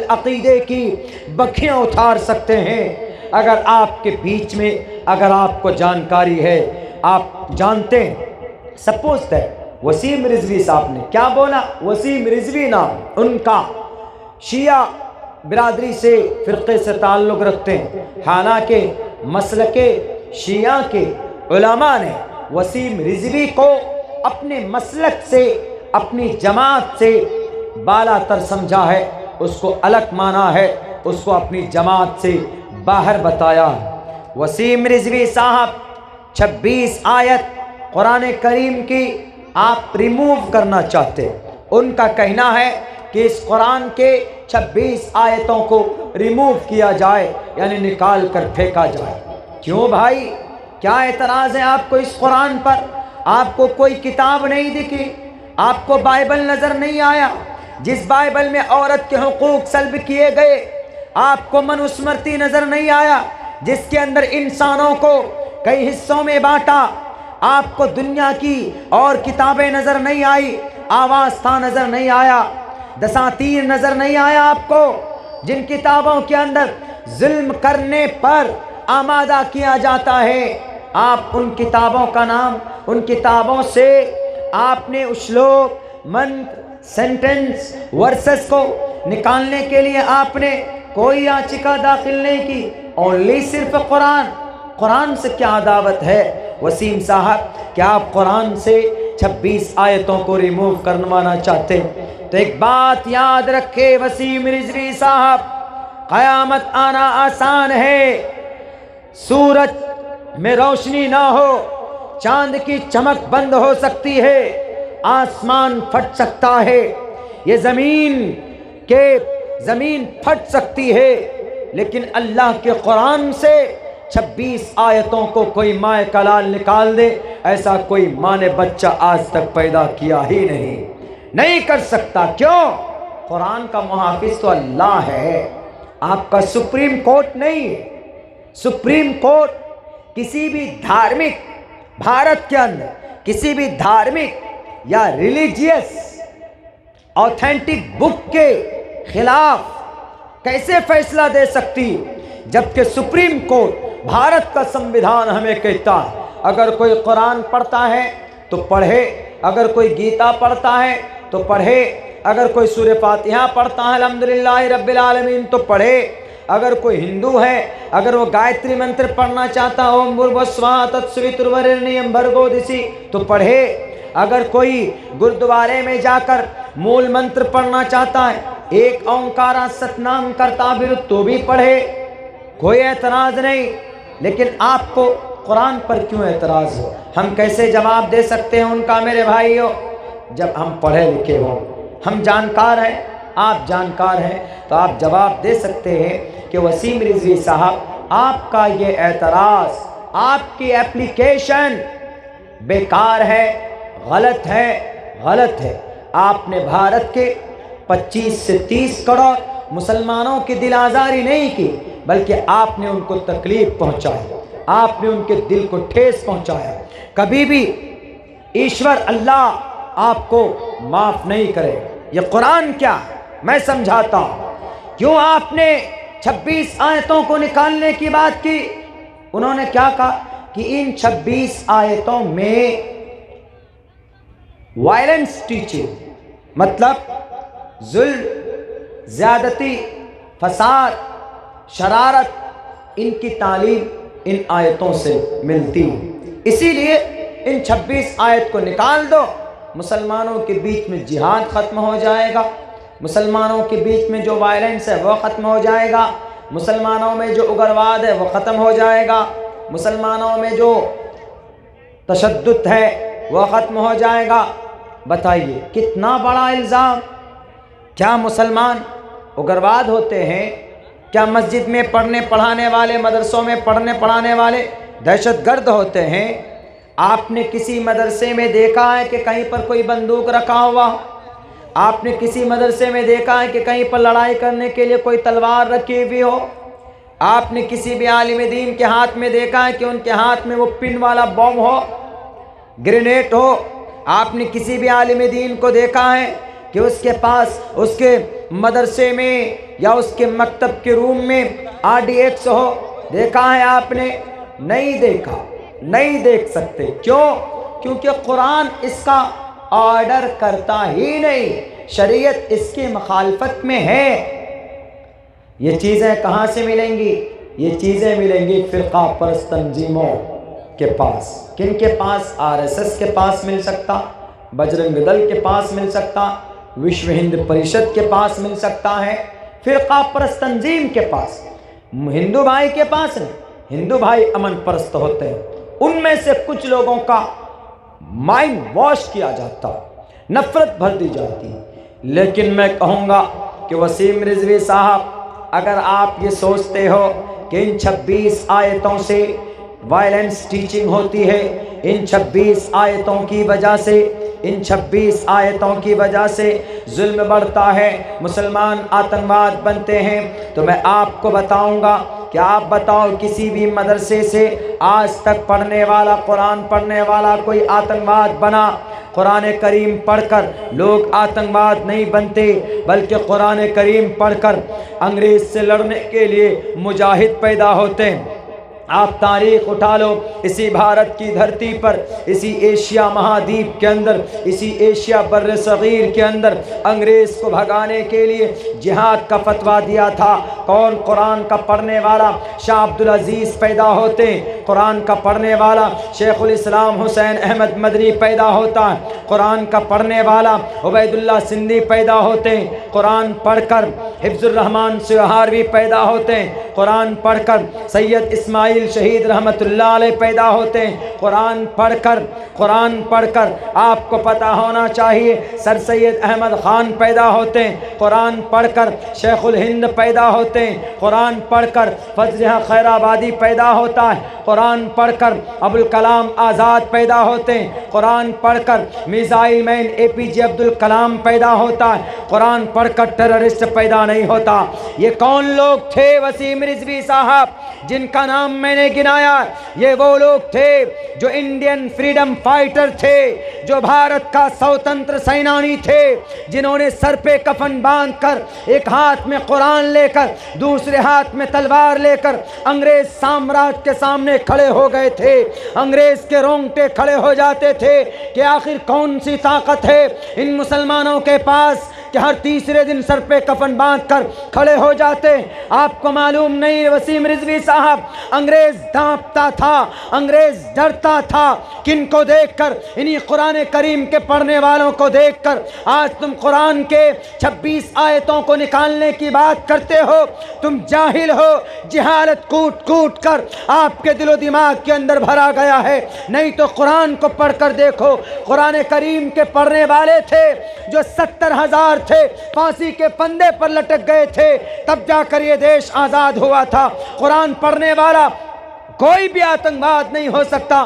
عقیدے کی بکھیاں اتار سکتے ہیں۔ اگر آپ کے بیچ میں اگر آپ کو جانکاری ہے، آپ جانتے ہیں، سپوز ہے وسیم رضوی صاحب نے کیا بولا، وسیم رضوی نام ان کا شیعہ برادری سے فرقے سے تعلق رکھتے ہیں، حالانکہ مسلک شیعہ کے علماء نے وسیم رضوی کو اپنے مسلک سے، اپنی جماعت سے بالا تر سمجھا ہے، اس کو الگ مانا ہے، اس کو اپنی جماعت سے باہر بتایا۔ وسیم رضوی صاحب 26 آیت قرآن کریم کی آپ ریموو کرنا چاہتے ہیں۔ ان کا کہنا ہے کہ اس قرآن کے 26 آیتوں کو ریموو کیا جائے، یعنی نکال کر پھینکا جائے۔ کیوں بھائی، کیا اعتراض ہے آپ کو اس قرآن پر؟ آپ کو کوئی کتاب نہیں دکھی؟ آپ کو بائبل نظر نہیں آیا جس بائبل میں عورت کے حقوق سلب کیے گئے؟ آپ کو منوسمرتی نظر نہیں آیا جس کے اندر انسانوں کو کئی حصوں میں بانٹا؟ آپ کو دنیا کی اور کتابیں نظر نہیں آئی؟ آواستہ نظر نہیں آیا؟ دساتیر نظر نہیں آیا آپ کو؟ جن کتابوں کے اندر ظلم کرنے پر آمادہ کیا جاتا ہے، آپ ان کتابوں کا نام، ان کتابوں سے آپ نے اشلوک، منطق، سینٹنس، ورسز کو نکالنے کے لیے آپ نے کوئی یاچکا داخل نہیں کی، اونلی صرف قرآن سے کیا عداوت ہے؟ وسیم صاحب، کیا آپ قرآن سے 26 آیتوں کو ریموو کروانا چاہتے ہیں؟ تو ایک بات یاد رکھے وسیم رضوی صاحب، قیامت آنا آسان ہے، سورج میں روشنی نہ ہو، چاند کی چمک بند ہو سکتی ہے، آسمان پھٹ سکتا ہے، یہ زمین پھٹ سکتی ہے، لیکن اللہ کے قرآن سے 26 آیتوں کو کوئی ماء کلال نکال دے، ایسا کوئی ماں نے بچہ آج تک پیدا کیا ہی نہیں کر سکتا۔ کیوں؟ قرآن کا محافظ تو اللہ ہے، آپ کا سپریم کورٹ نہیں ہے۔ سپریم کورٹ کسی بھی دھارمک، بھارت کے اندر کسی بھی دھارمک یا ریلیجیس آتھینٹک بک کے خلاف کیسے فیصلہ دے سکتی، جبکہ سپریم کورٹ بھارت کا سمویدھان ہمیں کہتا ہے اگر کوئی قرآن پڑھتا ہے تو پڑھے، اگر کوئی گیتا پڑھتا ہے تو پڑھے، اگر کوئی سورہ فاتحہ پڑھتا ہے الحمدللہ رب العالمین تو پڑھے، اگر کوئی ہندو ہے اگر وہ گایتری منتر پڑھنا چاہتا اوم بھرگوسواہا تتسویترورینیم بھرگو دسی تو پڑھے، اگر کوئی گردوارے میں جا کر مول منتر پڑھنا چاہتا ہے ایک اومکارا ستنام کرتا بھی تو بھی پڑھے، کوئی اعتراض نہیں۔ لیکن آپ کو قرآن پر کیوں اعتراض ہو؟ ہم کیسے جواب دے سکتے ہیں ان کا میرے بھائیو؟ جب ہم پڑھے لکھے ہوں، ہم جانکار ہیں، آپ جانکار ہیں، تو آپ جواب دے سکتے ہیں کہ وسیم رضوی صاحب، آپ کا یہ اعتراض، آپ کی اپلیکیشن بیکار ہے، غلط ہے۔ آپ نے بھارت کے 25 سے 30 کروڑ مسلمانوں کی دل آزاری نہیں کی، بلکہ آپ نے ان کو تکلیف پہنچائی، آپ نے ان کے دل کو ٹھیس پہنچایا۔ کبھی بھی ایشور اللہ آپ کو معاف نہیں کرے۔ یہ قرآن کیا ہے میں سمجھاتا ہوں۔ کیوں آپ نے 26 آیتوں کو نکالنے کی بات کی؟ انہوں نے کیا کہا کہ ان 26 آیتوں میں وائلنس ٹیچنگ، مطلب ظلم، زیادتی، فساد، شرارت، ان کی تعلیم ان آیتوں سے ملتی ہے، اسی لیے ان 26 آیت کو نکال دو، مسلمانوں کے بیچ میں جہاد ختم ہو جائے گا، مسلمانوں کے بیچ میں جو وائلنس ہے وہ ختم ہو جائے گا، مسلمانوں میں جو اگرواد ہے وہ ختم ہو جائے گا، مسلمانوں میں جو تشدد ہے وہ ختم ہو جائے گا۔ بتائیے کتنا بڑا الزام! کیا مسلمان اگرواد ہوتے ہیں؟ کیا مسجد میں پڑھنے پڑھانے والے، مدرسوں میں پڑھنے پڑھانے والے دہشت گرد ہوتے ہیں؟ آپ نے کسی مدرسے میں دیکھا ہے کہ کہیں پر کوئی بندوق رکھا ہوا ہو؟ آپ نے کسی مدرسے میں دیکھا ہے کہ کہیں پر لڑائی کرنے کے لیے کوئی تلوار رکھی ہوئی ہو؟ آپ نے کسی بھی عالم دین کے ہاتھ میں دیکھا ہے کہ ان کے ہاتھ میں وہ پن والا بم ہو، گرینیڈ ہو؟ آپ نے کسی بھی عالم دین کو دیکھا ہے کہ اس کے پاس اس کے مدرسے میں یا اس کے مکتب کے روم میں RDX ہو؟ دیکھا ہے آپ نے؟ نہیں دیکھا، نہیں دیکھ سکتے۔ کیوں؟ کیونکہ قرآن اس کا آرڈر کرتا ہی نہیں، شریعت اس کی مخالفت میں ہے۔ یہ چیزیں کہاں سے ملیں گی؟ یہ چیزیں ملیں گی فرقہ پرست تنظیموں کے پاس۔ کن کے پاس؟ RSS کے پاس مل سکتا، بجرنگ دل کے پاس مل سکتا، وشو ہند پریشد کے پاس مل سکتا ہے، فرقہ پرست تنظیم کے پاس، ہندو بھائی کے پاس نہیں۔ ہندو بھائی امن پرست ہوتے ہیں، ان میں سے کچھ لوگوں کا مائنڈ واش کیا جاتا، نفرت بھر دی جاتی۔ لیکن میں کہوں گا کہ وسیم رضوی صاحب، اگر آپ یہ سوچتے ہو کہ ان 26 آیتوں سے وائلنس ٹیچنگ ہوتی ہے، ان 26 آیتوں کی وجہ سے، ان 26 آیتوں کی وجہ سے ظلم بڑھتا ہے، مسلمان آتنکواد بنتے ہیں، تو میں آپ کو بتاؤں گا کہ آپ بتاؤ کسی بھی مدرسے سے آج تک پڑھنے والا، قرآن پڑھنے والا کوئی آتنکواد بنا؟ قرآن کریم پڑھ کر لوگ آتنکواد نہیں بنتے، بلکہ قرآن کریم پڑھ کر انگریز سے لڑنے کے لیے مجاہد پیدا ہوتے ہیں۔ آپ تاریخ اٹھا لو، اسی بھارت کی دھرتی پر، اسی ایشیا مہادیپ کے اندر، اسی ایشیا بر صغیر کے اندر انگریز کو بھگانے کے لیے جہاد کا فتویٰ دیا تھا۔ کون؟ قرآن کا پڑھنے والا شاہ عبدالعزیز پیدا ہوتے ہیں، قرآن کا پڑھنے والا شیخ الاسلام حسین احمد مدنی پیدا ہوتا ہے، قرآن کا پڑھنے والا عبید اللہ سندھی پیدا ہوتے ہیں، قرآن پڑھ کر حفظ الرحمن سہاروی پیدا ہوتے ہیں، قرآن پڑھ کر سید اسماعیل شہید رحمت اللہ علیہ پیدا ہوتے ہیں، قرآن پڑھ کر آپ کو پتہ ہونا چاہیے سر سید احمد خان پیدا ہوتے ہیں، قرآن پڑھ کر شیخ الہند پیدا ہوتے ہیں، قرآن پڑھ کر فضل خیر آبادی پیدا ہوتا ہے، قرآن پڑھ کر ابوالکلام آزاد پیدا ہوتے ہیں، قرآن پڑھ کر میزائل مین APJ عبدالکلام پیدا ہوتا ہے، قرآن پڑھ کر ٹیررسٹ پیدا نہیں ہوتا۔ یہ کون لوگ تھے وسیم رضوی صاحب جن کا نام میں نے گنایا؟ یہ وہ لوگ تھے جو انڈین فریڈم فائٹر تھے، جو بھارت کا سوتنتر سینانی تھے، جنہوں نے سر پہ کفن باندھ کر ایک ہاتھ میں قرآن لے کر دوسرے ہاتھ میں تلوار لے کر انگریز سامراج کے سامنے کھڑے ہو گئے تھے۔ انگریز کے رونگٹے کھڑے ہو جاتے تھے کہ آخر کون سی طاقت ہے ان مسلمانوں کے پاس کہ ہر تیسرے دن سر پہ کفن باندھ کر کھڑے ہو جاتے۔ آپ کو معلوم نہیں وسیم رضوی صاحب، انگریز ڈانپتا تھا، انگریز ڈرتا تھا، کن کو دیکھ کر؟ انہی قرآن کریم کے پڑھنے والوں کو دیکھ کر۔ آج تم قرآن کے 26 آیتوں کو نکالنے کی بات کرتے ہو، تم جاہل ہو، جہالت کوٹ کوٹ کر آپ کے دل و دماغ کے اندر بھرا گیا ہے۔ نہیں تو قرآن کو پڑھ کر دیکھو، قرآن کریم کے پڑھنے والے تھے جو 70,000 تھے، پھانسی کے پھندے پر لٹک گئے تھے، تب جا کر یہ دیش آزاد ہوا تھا۔ قرآن پڑھنے والا کوئی بھی آتنکواد نہیں ہو سکتا۔